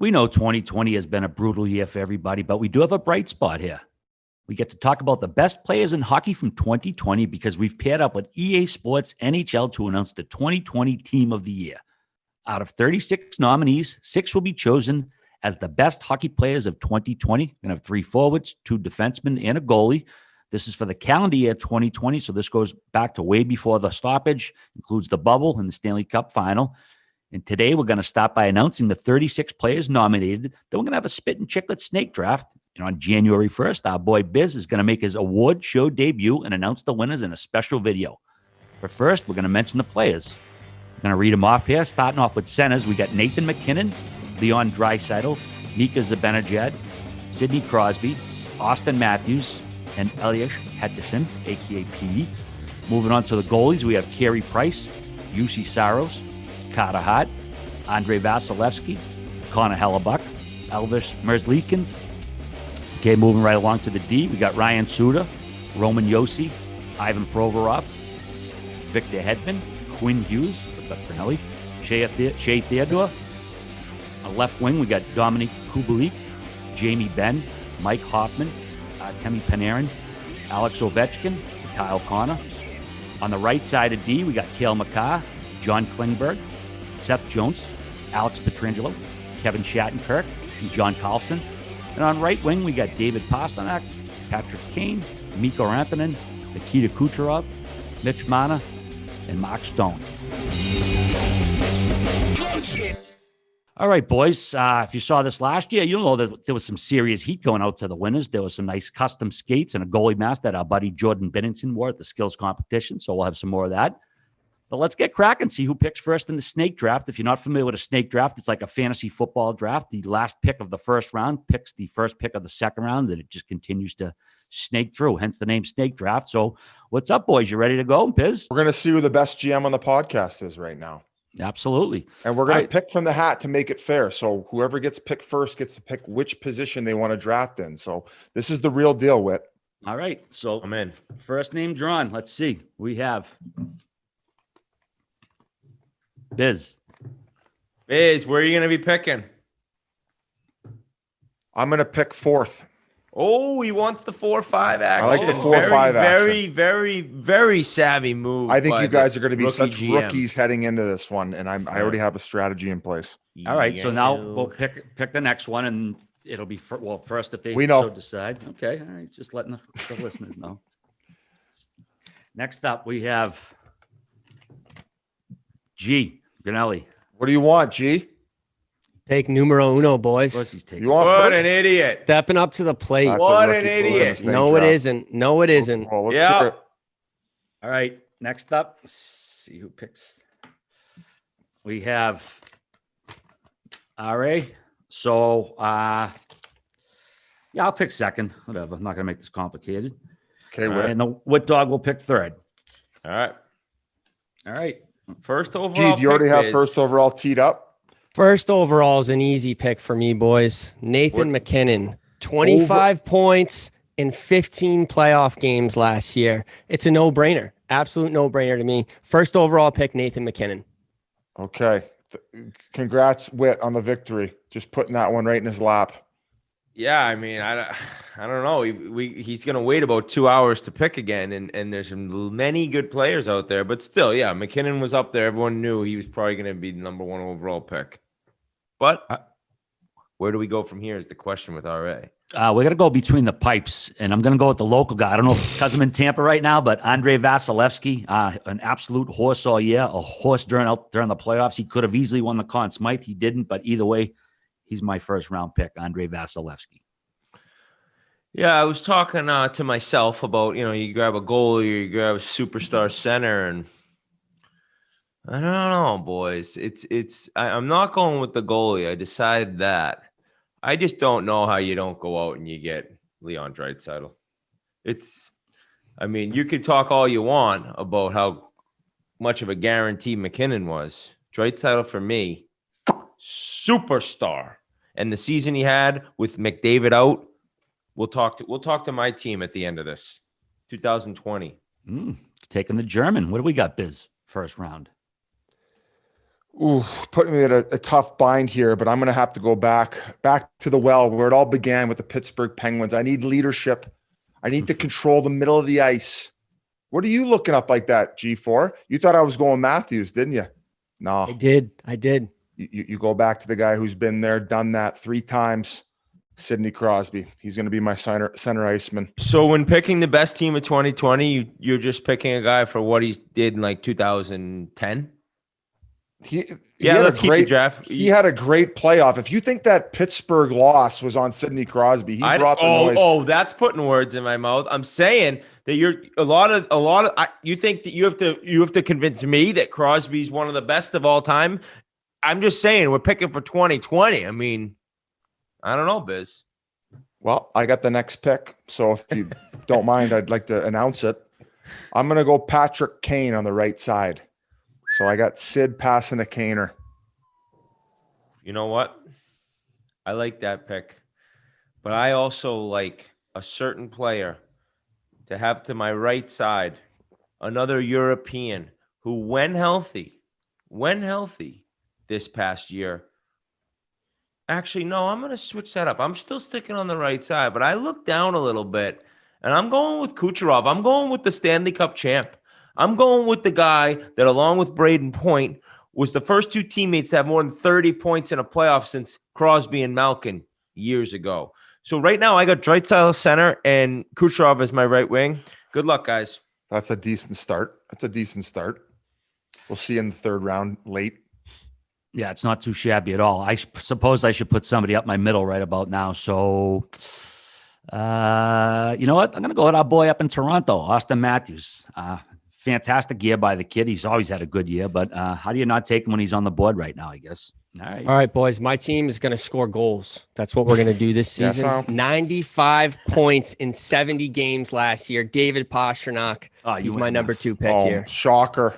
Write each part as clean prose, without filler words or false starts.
We know 2020 has been a brutal year for everybody, but we do have a bright spot here. We get to talk about the best players in hockey from 2020 because we've paired up with EA Sports NHL to announce the 2020 Team of the Year. Out of 36 nominees, 6 will be chosen as the best hockey players of 2020. We're going to have 3 forwards, 2 defensemen, and a goalie. This is for the calendar year 2020, so this goes back to way before the stoppage, includes the bubble and the Stanley Cup final. And today we're going to start by announcing the 36 players nominated. Then we're going to have a Spittin' Chiclet snake draft. And on January 1st, our boy Biz is going to make his award show debut and announce the winners in a special video. But first, we're going to mention the players. I'm going to read them off here. Starting off with centers, we got Nathan MacKinnon, Leon Draisaitl, Mika Zibanejad, Sidney Crosby, Auston Matthews, and Elias Pettersson, a.k.a. P. Moving on to the goalies, we have Carey Price, Jussi Saros, Carter Hart, Andrei Vasilevskiy, Connor Hellebuyck, Elvis Merzlikins. Okay, moving right along to the D, we got Ryan Suter, Roman Josi, Ivan Provorov, Victor Hedman, Quinn Hughes, what's up, Cornelli, Shea Theodore. On left wing, we got Dominic Kubalik, Jamie Benn, Mike Hoffman, Temi Panarin, Alex Ovechkin, Kyle Connor. On the right side of D, we got Cale Makar, John Klingberg, Seth Jones, Alex Pietrangelo, Kevin Shattenkirk, and John Carlson. And on right wing, we got David Pastrňák, Patrick Kane, Mikko Rantanen, Nikita Kucherov, Mitch Marner, and Mark Stone. All right, boys. If you saw this last year, you'll know that there was some serious heat going out to the winners. There was some nice custom skates and a goalie mask that our buddy Jordan Binnington wore at the skills competition. So we'll have some more of that. But let's get cracking, see who picks first in the snake draft. If you're not familiar with a snake draft, it's like a fantasy football draft. The last pick of the first round picks the first pick of the second round, and it just continues to snake through, hence the name snake draft. So what's up, boys? You ready to go, Piz? We're going to see who the best GM on the podcast is right now. Absolutely. And we're going to pick from the hat to make it fair. So whoever gets picked first gets to pick which position they want to draft in. So this is the real deal, Whit. All right. So I'm in. First name drawn. Let's see. We have Biz. Biz, where are you going to be picking? I'm going to pick fourth. Oh, he wants the 4-5 action. I like the 4-5 action. Very savvy move. I think you guys are going to be such rookies heading into this one, and I already have a strategy in place. All right, so now we'll pick the next one, and it'll be first if they so decide. Okay, all right, just letting the listeners know. Next up, we have G. Ganelli. What do you want, G? Take numero uno, boys. What an idiot. Stepping up to the plate. What an idiot. No, it isn't. No, it isn't. Well, yeah. All right. Next up, let's see who picks. We have Andrei. So, yeah, I'll pick second. Whatever. I'm not going to make this complicated. Okay. And the Whit Dog will pick third. All right. All right. First overall. G, do you already have first overall teed up? First overall is an easy pick for me, boys. Nathan MacKinnon, 25 points in 15 playoff games last year. It's a no-brainer. Absolute no-brainer to me. First overall pick, Nathan MacKinnon. Okay. Congrats, Whit, on the victory. Just putting that one right in his lap. Yeah, I mean, I don't know. He's going to wait about 2 hours to pick again, and there's many good players out there. But still, yeah, MacKinnon was up there. Everyone knew he was probably going to be the number 1 overall pick. But where do we go from here is the question with RA. We're going to go between the pipes, and I'm going to go with the local guy. I don't know if it's because I'm in Tampa right now, but Andrei Vasilevskiy, an absolute horse all year, a horse during the playoffs. He could have easily won the Conn Smythe. He didn't, but either way, he's my first round pick, Andrei Vasilevskiy. Yeah, I was talking to myself about, you grab a goalie or you grab a superstar center, and I don't know, boys. I'm not going with the goalie. I decided that. I just don't know how you don't go out and you get Leon Draisaitl. You could talk all you want about how much of a guarantee MacKinnon was. Draisaitl, for me, superstar. And the season he had with McDavid out, we'll talk to my team at the end of this. 2020. Taking the German. What do we got, Biz? First round. Ooh, putting me at a tough bind here, but I'm going to have to go back to the well where it all began with the Pittsburgh Penguins. I need leadership. I need to control the middle of the ice. What are you looking up like that, G4? You thought I was going Matthews, didn't you? No. I did. You go back to the guy who's been there, done that 3 times, Sidney Crosby. He's going to be my center iceman. So when picking the best team of 2020, you're just picking a guy for what he did in like 2010? Let's keep the draft. He had a great playoff. If you think that Pittsburgh loss was on Sidney Crosby, he brought the noise. Oh, that's putting words in my mouth. I'm saying that you're you think that you have to convince me that Crosby's one of the best of all time. I'm just saying we're picking for 2020. I mean, I don't know, Biz. Well, I got the next pick. So if you don't mind, I'd like to announce it. I'm going to go Patrick Kane on the right side. So I got Sid passing a Kaner. You know what? I like that pick. But I also like a certain player to have to my right side, another European who, when healthy this past year. Actually, no, I'm going to switch that up. I'm still sticking on the right side, but I look down a little bit, and I'm going with Kucherov. I'm going with the Stanley Cup champ. I'm going with the guy that, along with Braden Point, was the first 2 teammates to have more than 30 points in a playoff since Crosby and Malkin years ago. So right now, I got Draisaitl center and Kucherov as my right wing. Good luck, guys. That's a decent start. We'll see you in the 3rd round late. Yeah, it's not too shabby at all. I suppose I should put somebody up my middle right about now. So, you know what? I'm going to go with our boy up in Toronto, Auston Matthews. Fantastic year by the kid. He's always had a good year, but how do you not take him when he's on the board right now, I guess? All right, boys. My team is going to score goals. That's what we're going to do this season. 95 points in 70 games last year. David Pastrňák. He's my number 2 pick here. Shocker.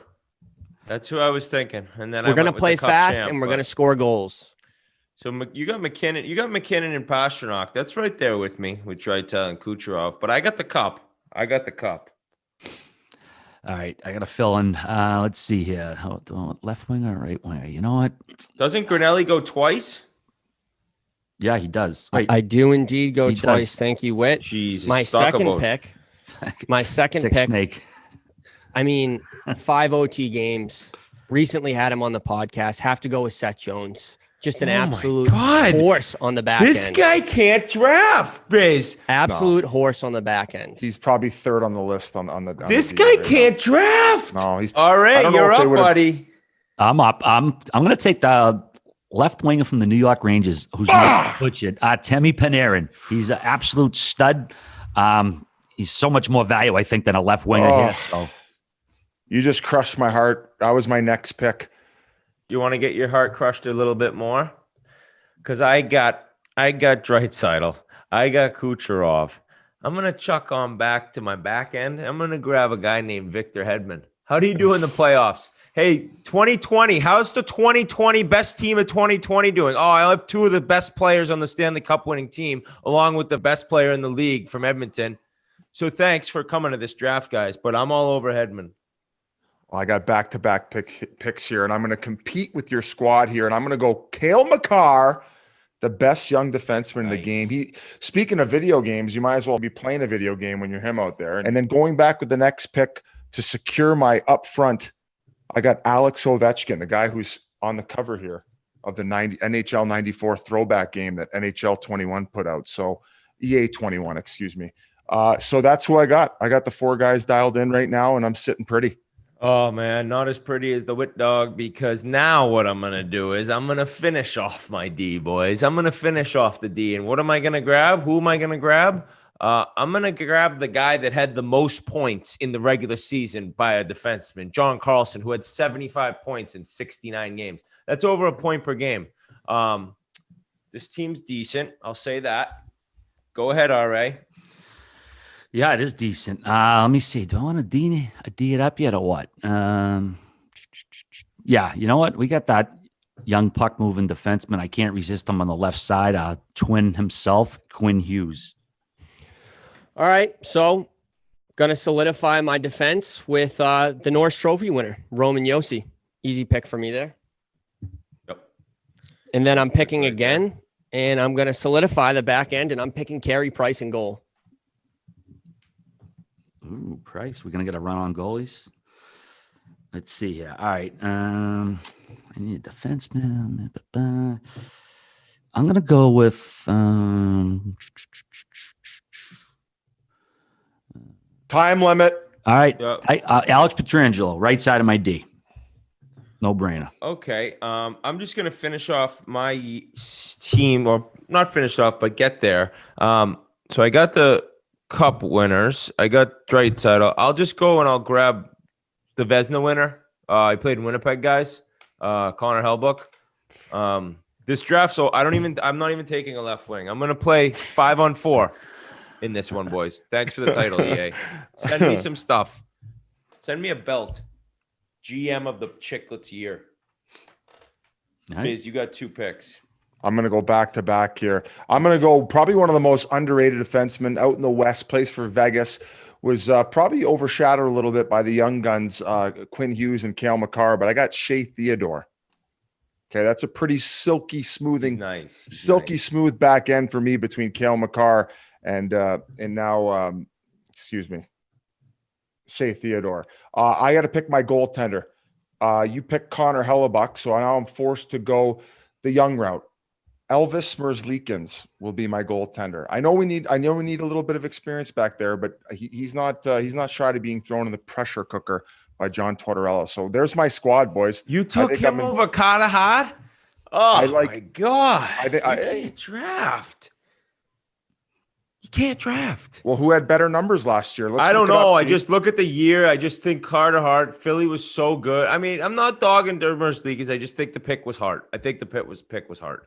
That's who I was thinking. And then we're going to play fast and we're going to score goals. So you got MacKinnon. You got MacKinnon and Pastrňák. That's right there with me with Draisaitl and Kucherov. But I got the cup. All right, I got to fill in. Let's see here. Left winger, right winger. You know what? Doesn't Grinelli go twice? Yeah, he does. Right. I do indeed go twice. Does. Thank you, Whit. Jesus. My second pick. Snake. I mean, 5 OT games. Recently had him on the podcast. Have to go with Seth Jones. Just an absolute horse on the back end. This guy can't draft, Biz. Absolute horse on the back end. He's probably 3rd on the list on the. This guy can't draft. No, he's all right. You're up, buddy. I'm up. I'm going to take the left winger from the New York Rangers, who's not butchered. Temi Panarin. He's an absolute stud. He's so much more value, I think, than a left winger here. So you just crushed my heart. That was my next pick. You want to get your heart crushed a little bit more? Because I got Draisaitl. I got Kucherov. I'm going to chuck on back to my back end. I'm going to grab a guy named Victor Hedman. How do you do in the playoffs? Hey, 2020, how's the 2020 best team of 2020 doing? Oh, I have 2 of the best players on the Stanley Cup winning team, along with the best player in the league from Edmonton. So thanks for coming to this draft, guys, but I'm all over Hedman. Well, I got back-to-back picks here, and I'm going to compete with your squad here, and I'm going to go Cale Makar, the best young defenseman in the game. Speaking of video games, you might as well be playing a video game when you're him out there. And then going back with the next pick to secure my up front, I got Alex Ovechkin, the guy who's on the cover here of the NHL 94 throwback game that NHL 21 put out. So EA 21, excuse me. So that's who I got. I got the 4 guys dialed in right now, and I'm sitting pretty. Oh, man, not as pretty as the Wit Dog, because now what I'm going to do is I'm going to finish off my D, boys. I'm going to finish off the D. And what am I going to grab? Who am I going to grab? I'm going to grab the guy that had the most points in the regular season by a defenseman, John Carlson, who had 75 points in 69 games. That's over a point per game. This team's decent. I'll say that. Go ahead, RA. Yeah, it is decent. Let me see. Do I want to D it up yet or what? Yeah, you know what? We got that young puck-moving defenseman. I can't resist him on the left side. Twin himself, Quinn Hughes. All right, so going to solidify my defense with the Norris Trophy winner, Roman Josi. Easy pick for me there. And then I'm picking again, and I'm going to solidify the back end, and I'm picking Carey Price in goal. Ooh, Price. We're going to get a run on goalies. Let's see here. All right. I need a defenseman. I'm going to go with Time limit. all right. Yep. Alex Pietrangelo, right side of my D. No brainer. Okay. I'm just gonna finish off my team, or not finish off, but get there. So I got the cup winners. I got Draisaitl. I'll just go and I'll grab the Vezina winner. I played in Winnipeg, guys. Connor Hellebuyck. This draft, so I'm not even taking a left wing. I'm gonna play 5-on-4 in this one, boys. Thanks for the title, EA. Send me some stuff. Send me a belt. GM of the Chicklets year. All right. Biz, you got 2 picks. I'm going to go back to back here. I'm going to go probably one of the most underrated defensemen out in the West, plays for Vegas, was probably overshadowed a little bit by the young guns, Quinn Hughes and Cale Makar, but I got Shea Theodore. Okay, that's a pretty silky smoothing, smooth back end for me between Cale Makar and now, Shea Theodore. I got to pick my goaltender. You pick Connor Hellebuyck, so now I'm forced to go the young route. Elvis Merzlikins will be my goaltender. I know we need a little bit of experience back there, but he's not shy to being thrown in the pressure cooker by John Tortorella. So there's my squad, boys. You took him over Carter Hart? Oh, my God. I can't draft. You can't draft. Well, who had better numbers last year? I don't know. I just look at the year. I just think Carter Hart, Philly was so good. I mean, I'm not dogging Dermers Leagues. I just think the pick was hard. I think the pick was hard.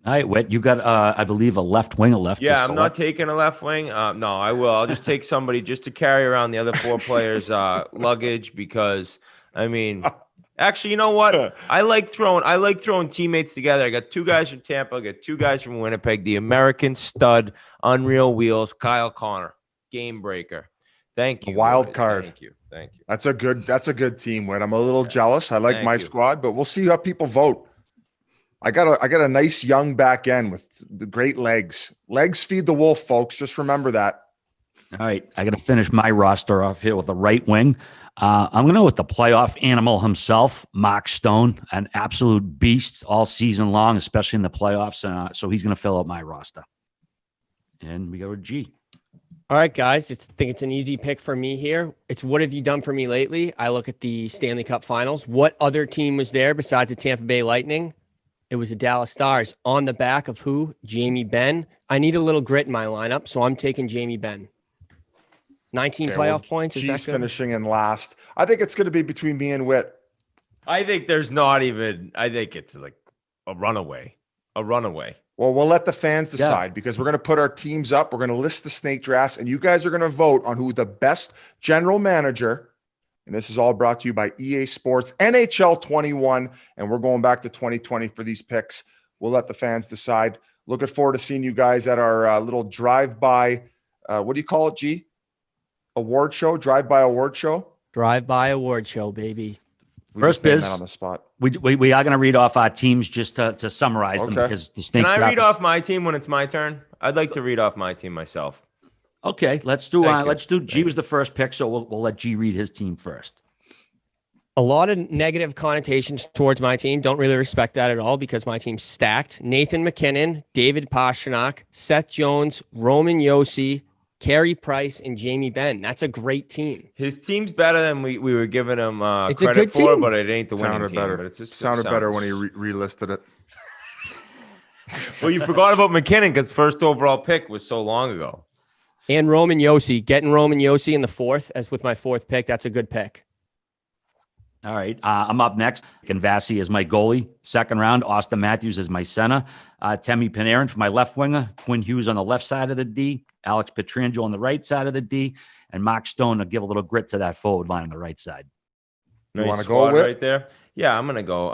All right, Whit, you got, I believe, a left wing, a left. Yeah, I'm not taking a left wing. No, I will. I'll just take somebody just to carry around the other 4 players' luggage because, I mean, actually, you know what? I like throwing teammates together. I got 2 guys from Tampa. I got 2 guys from Winnipeg. The American stud, Unreal Wheels, Kyle Connor, game breaker. Thank you. Wild card. Thank you. That's a good team, Whit. I'm a little jealous. I like my squad, but we'll see how people vote. I got a nice young back end with the great legs. Legs feed the wolf, folks. Just remember that. All right, I got to finish my roster off here with the right wing. I'm going to go with the playoff animal himself, Mark Stone, an absolute beast all season long, especially in the playoffs. So he's going to fill out my roster. And we go to G. All right, guys. I think it's an easy pick for me here. It's what have you done for me lately? I look at the Stanley Cup Finals. What other team was there besides the Tampa Bay Lightning? It was the Dallas Stars. On the back of who? Jamie Benn. I need a little grit in my lineup, so I'm taking Jamie Benn. 19 playoff points. She's finishing in last. I think it's going to be between me and Whit. I think there's not even. I think it's like a runaway. Well, we'll let the fans decide because we're going to put our teams up. We're going to list the snake drafts, and you guys are going to vote on who the best general manager. And this is all brought to you by EA Sports NHL 21. And we're going back to 2020 for these picks. We'll let the fans decide. Looking forward to seeing you guys at our little drive-by. What do you call it, G? Award show? Drive-by award show? Drive-by award show, baby. First biz on the spot. We are going to read off our teams just to summarize them because the snake. Can I read off my team when it's my turn? I'd like to read off my team myself. Okay, let's do. G was the first pick, so we'll let G read his team first. A lot of negative connotations towards my team. Don't really respect that at all because my team's stacked. Nathan MacKinnon, David Pastrňák, Seth Jones, Roman Josi, Carey Price, and Jamie Benn. That's a great team. His team's better than we were giving him it's credit a good for, team. but it ain't the winning Sounded team. better. But it's just Sounded better when he relisted it. Well, you forgot about MacKinnon because first overall pick was so long ago. And Roman Josi. Getting Roman Josi in the 4th as with my 4th pick. That's a good pick. All right. I'm up next. And Vasi is my goalie. 2nd round. Auston Matthews is my center. Temi Panarin for my left winger. Quinn Hughes on the left side of the D. Alex Pietrangelo on the right side of the D. And Mark Stone to give a little grit to that forward line on the right side. You want to go with right there? Yeah, I'm gonna go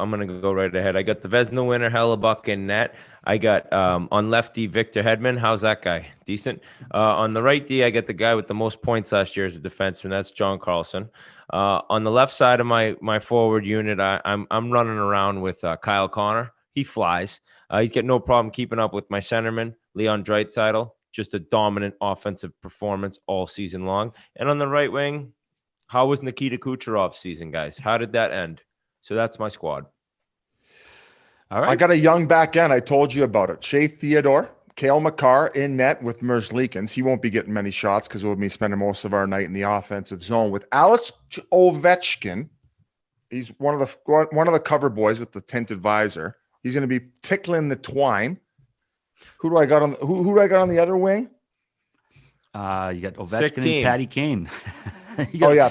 right ahead. I got the Vezina winner, Hellebuyck in net. I got on lefty Victor Hedman. How's that guy? Decent. On the right D, I got the guy with the most points last year as a defenseman. That's John Carlson. On the left side of my forward unit, I'm running around with Kyle Connor. He flies. He's got no problem keeping up with my centerman, Leon Draisaitl. Just a dominant offensive performance all season long. And on the right wing, how was Nikita Kucherov's season, guys? How did that end? So that's my squad. All right. I got a young back end. I told you about it. Shea, Theodore, Cale Makar in net with Merzlikins. He won't be getting many shots because we'll be spending most of our night in the offensive zone with Alex Ovechkin. He's one of the cover boys with the tinted visor. He's going to be tickling the twine. Who do I got on? Who do I got on the other wing? You got Ovechkin and Patty Kane.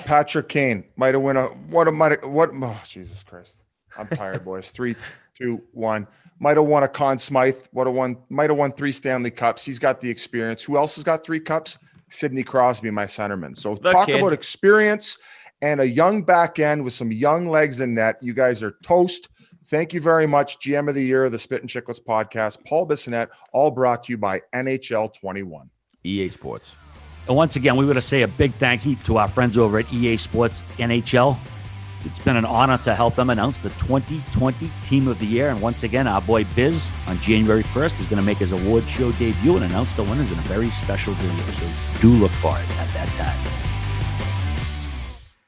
Patrick Kane might have won Oh, Jesus Christ! I'm tired, boys. 3, 2, 1. Might have won a Conn Smythe. Might have won 3 Stanley Cups. He's got the experience. Who else has got 3 cups? Sidney Crosby, my centerman. So talk about experience and a young back end with some young legs in net. You guys are toast. Thank you very much. GM of the Year, the Spittin' Chicklets podcast, Paul Bissonnette, all brought to you by NHL 21. EA Sports. And once again, we want to say a big thank you to our friends over at EA Sports NHL. It's been an honor to help them announce the 2020 Team of the Year. And once again, our boy Biz on January 1st is going to make his award show debut and announce the winners in a very special video. So do look for it at that time.